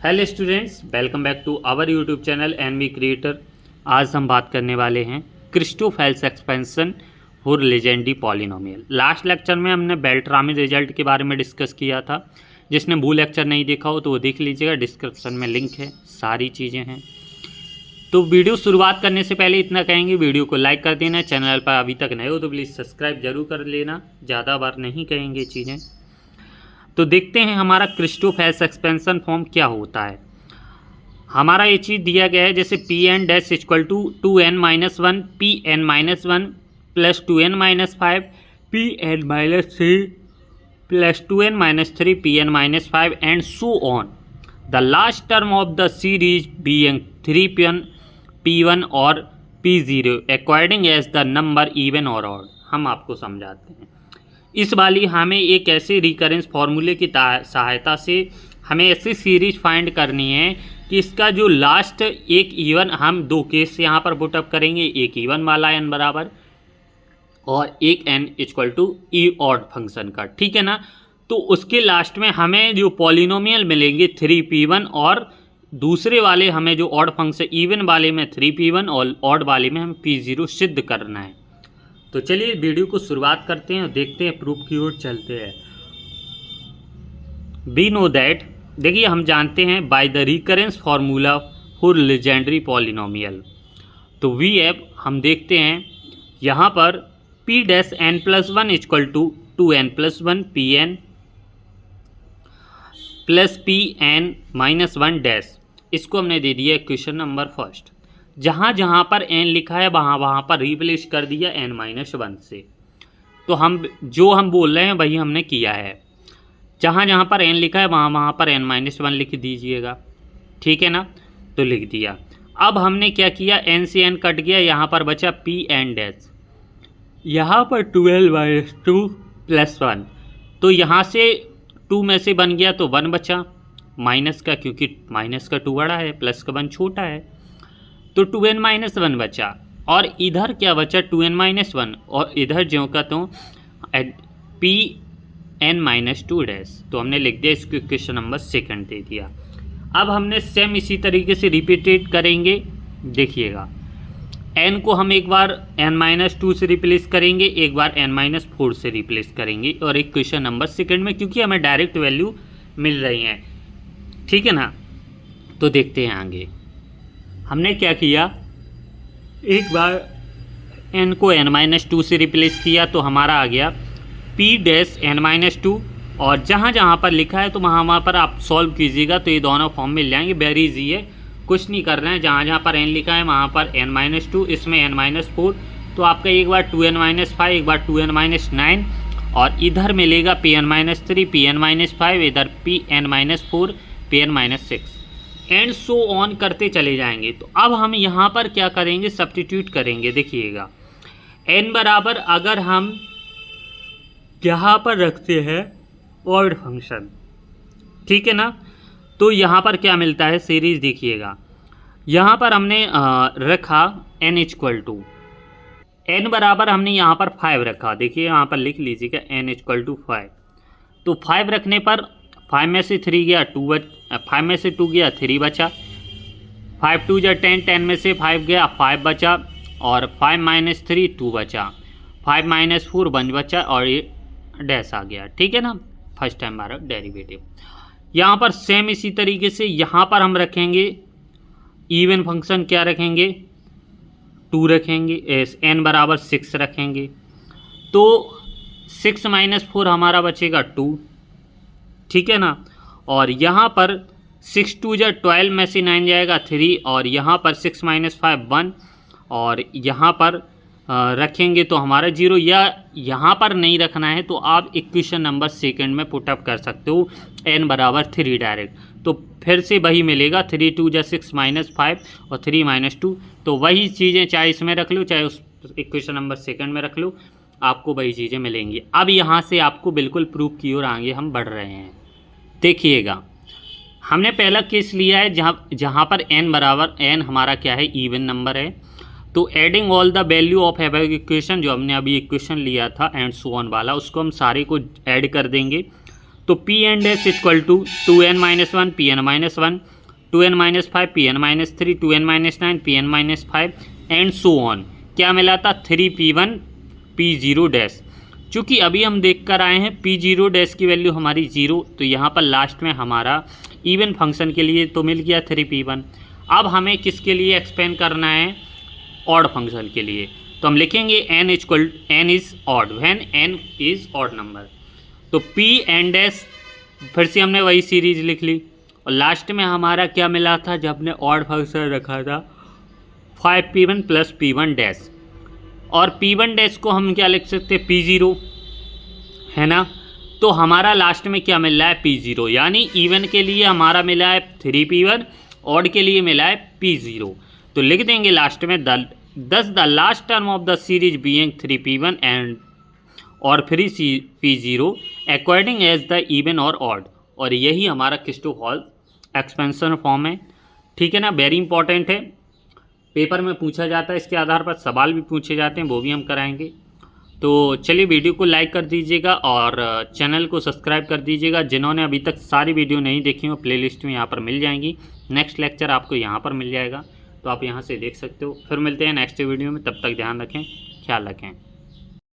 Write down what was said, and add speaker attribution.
Speaker 1: Hello students, welcome back to our YouTube channel NV creator. आज हम बात करने वाले हैं Christoffel's expansion for Legendre polynomial. Last lecture में हमने बेल्ट्रामी रिजल्ट के बारे में डिस्कस किया था। जिसने वो लेक्चर नहीं देखा हो तो वो देख लीजिएगा, डिस्क्रिप्शन में लिंक है, सारी चीज़ें हैं। तो वीडियो शुरुआत करने से पहले इतना कहेंगे, वीडियो को लाइक कर देना। चैनल पर अभी तक नए हो तो प्लीज़ सब्सक्राइब जरूर कर लेना, ज़्यादा बार नहीं कहेंगे चीज़ें। तो देखते हैं हमारा क्रिस्टोफेल्स एक्सपेंशन फॉर्म क्या होता है। हमारा ये चीज़ दिया गया है, जैसे P N dash equal to 2n-1 P N -1 plus 2n-5 P N -3 plus 2n-3 P N -5 and so on. The last term of the series being 3 P1 और P0 according as the number even और odd. हम आपको समझाते हैं। इस वाली हमें एक ऐसे रिकरेंस फार्मूले की सहायता से हमें ऐसी सीरीज फाइंड करनी है कि इसका जो लास्ट एक इवन, हम दो केस यहाँ पर पुटअप करेंगे, एक इवन वाला n बराबर और एक n equal to E odd function का, ठीक है ना। तो उसके लास्ट में हमें जो पॉलिनोमियल मिलेंगे 3p1 और दूसरे वाले हमें जो ऑड फंक्शन इवन वाले में 3p1 और ऑड वाले में हमें p0 सिद्ध करना है। तो चलिए वीडियो को शुरुआत करते हैं और देखते हैं, प्रूफ की ओर चलते हैं। वी नो दैट, देखिए हम जानते हैं by the recurrence formula for Legendre polynomial. तो वी एफ हम देखते हैं यहाँ पर p dash n+1 equal to 2n+1 pn plus pn-1 dash, इसको हमने दे दिया क्वेश्चन नंबर फर्स्ट। जहाँ जहाँ पर n लिखा है वहाँ पर रिप्लेस कर दिया n-1 से। तो हम बोल रहे हैं वही हमने किया है। जहाँ जहाँ पर n लिखा है वहाँ पर n-1 लिख दीजिएगा, ठीक है ना। तो लिख दिया। अब हमने क्या किया, n से n कट गया, यहाँ पर बचा pn डैश, यहाँ पर 12/2 प्लस 1। तो यहाँ से 2 में से बन गया तो 1 बचा, माइनस का, क्योंकि माइनस का 2 बड़ा है, प्लस का 1 छोटा है। तो 2n-1 बचा और इधर क्या बचा 2n-1 और इधर ज्यों का तो pn-2 डैश। तो हमने लिख दिया, इसको क्वेश्चन नंबर सेकंड दे दिया। अब हमने सेम इसी तरीके से रिपीटेड करेंगे। देखिएगा, n को हम एक बार n-2 से रिप्लेस करेंगे, एक बार n-4 से रिप्लेस करेंगे और एक क्वेश्चन नंबर सेकंड में, क्योंकि हमें डायरेक्ट वैल्यू मिल रही हैं, ठीक है ना। तो देखते हैं आगे हमने क्या किया। एक बार n को n-2 से रिप्लेस किया तो हमारा आ गया p डैश n-2 और जहाँ जहाँ पर लिखा है तो वहाँ पर आप सॉल्व कीजिएगा तो ये दोनों फॉर्म मिल जाएंगे। वेरी इजी है, कुछ नहीं कर रहे हैं। जहाँ जहाँ पर n लिखा है वहाँ पर n-2, इसमें n-4, तो आपका एक बार 2n-5, एक बार 2n-9 और इधर मिलेगा pn-3 pn-5, इधर pn-4 pn-6 and so on करते चले जाएंगे। तो अब हम यहाँ पर क्या करेंगे, सब्स्टिट्यूट करेंगे। देखिएगा, n बराबर अगर हम यहाँ पर रखते हैं ऑड फंक्शन, ठीक है ना, तो यहाँ पर क्या मिलता है सीरीज। देखिएगा, यहाँ पर हमने रखा n इक्वल टू, n बराबर हमने यहाँ पर 5 रखा। देखिए यहाँ पर लिख लीजिएगा n इक्वल टू 5। तो 5 रखने पर 5 में से 3 गया 2 5 में से 2 गया 3 बचा, 5 2 जा 10, 10 में से 5 गया 5 बचा और 5 - 3 2 बचा, 5 - 4 1 बचा और ये डैश आ गया, ठीक है ना। फर्स्ट टाइम हमारा डेरिवेटिव। यहाँ पर सेम इसी तरीके से यहाँ पर हम रखेंगे इवन फंक्शन, क्या रखेंगे 2 रखेंगे, n बराबर 6 रखेंगे। तो 6 - 4 हमारा बचेगा 2, ठीक है ना। और यहाँ पर 6 2 जा 12 में से 9 जाएगा 3 और यहाँ पर 6 - 5 1 और यहाँ पर रखेंगे तो हमारा 0। या यहाँ पर नहीं रखना है तो आप इक्वेशन नंबर सेकंड में पुटअप कर सकते हो, n बराबर 3 डायरेक्ट। तो फिर से वही मिलेगा, 3 2 जा 6 - 5 और 3 - 2। तो वही चीज़ें चाहे इसमें रख लो चाहे उस इक्वेशन नंबर सेकंड में रख लो, आपको वही चीज़ें मिलेंगी। अब यहाँ से आपको बिल्कुल प्रूफ की ओर आगे हम बढ़ रहे हैं। देखिएगा, हमने पहला केस लिया है जहाँ पर n बराबर, n हमारा क्या है इवन नंबर है। तो adding all the value of have equation, जो हमने अभी इक्वेशन लिया था एंड सो ऑन वाला, उसको हम सारे को ऐड कर देंगे। तो P N dash equal to 2n-1 Pn-1, 2n-5 Pn-3, 2n-9 Pn-5 and so on. क्या मिला था? 3p1 p0 dash. चूँकि अभी हम देख कर आए हैं p0 डैश की वैल्यू हमारी 0, तो यहाँ पर लास्ट में हमारा इवन फंक्शन के लिए तो मिल गया 3p1। अब हमें किसके लिए एक्सपेंड करना है? ऑड फंक्शन के लिए। तो हम लिखेंगे n is odd when n is odd number. तो p n डैश फिर से हमने वही सीरीज लिख ली और लास्ट में हमारा क्या मिला था जब हमने ऑड फंक्शन रखा था? 5p1 plus p1 dash. और p1 डैश को हम क्या लिख सकते हैं? p0 है ना। तो हमारा लास्ट में क्या मिल रहा है? p0, यानी इवन के लिए हमारा मिला है 3p1, ऑड के लिए मिला है p0। तो लिख देंगे लास्ट में the last term of the series being 3p1 and और 3p0 according as the even और ऑड। और यही हमारा किस्टो हॉल एक्सपेंशन फॉर्म है। ठीक है ना, वेरी इंपॉर्टेंट है, पेपर में पूछा जाता है, इसके आधार पर सवाल भी पूछे जाते हैं, वो भी हम कराएंगे। तो चलिए वीडियो को लाइक कर दीजिएगा और चैनल को सब्सक्राइब कर दीजिएगा। जिन्होंने अभी तक सारी वीडियो नहीं देखी हो प्लेलिस्ट में यहाँ पर मिल जाएंगी। नेक्स्ट लेक्चर आपको यहाँ पर मिल जाएगा, तो आप यहाँ से देख सकते हो। फिर मिलते हैं नेक्स्ट वीडियो में, तब तक ध्यान रखें, ख्याल रखें।